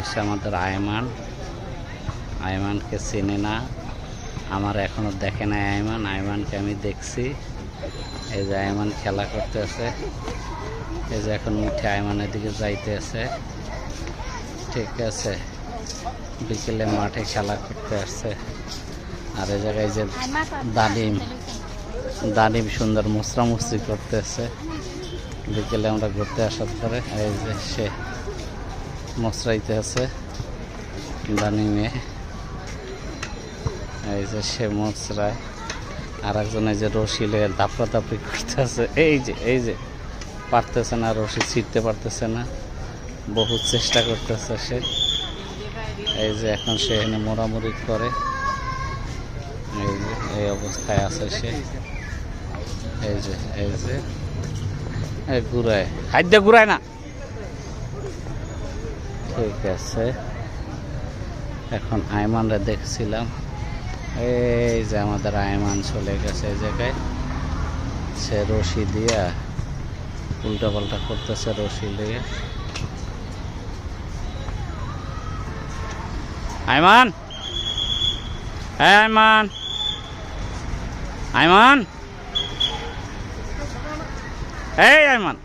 হচ্ছে আমাদের আয়মান। আয়মানকে চিনে না, আমার এখনো দেখে নাই আয়মান। আয়মানকে আমি দেখছি। এই যে আয়মান খেলা করতে আছে, এই যে এখন উঠে আয়মানের দিকে যাইতে আছে। ঠিক আছে, বিকেলে মাঠে খেলা করতে আসছে। আর এই জায়গায় যে দানিম সুন্দর মুসরামুসরি করতেছে। বিকেলে আমরা ঘুরতে আসার পরে এই যে সে মশরাইতে আছে দানিমে। এই যে সে মশরায়, আর একজন এই যে রশি লেগে দাপড়াদাপড়ি করতেছে। এই যে পারতেছে না, রশি ছিঁড়তে পারতেছে না, বহু চেষ্টা করতেছে সে। এই যে এখন সে এখানে মোড়ামুড়ি করে, এই যে এই অবস্থায় আছে সে। এই যে ঘুরায়, খাদ্য ঘুরায় না। ঠিক আছে, এখন আয়মানরা দেখছিলাম। এই যে আমাদের আয়মান চলে গেছে এই জায়গায়। সে রশি দিয়া উল্টা পাল্টা করতেছে রশি দিয়ে। আয়মান, হ্যাঁ আয়মান, আয়মান, এই আয়মান,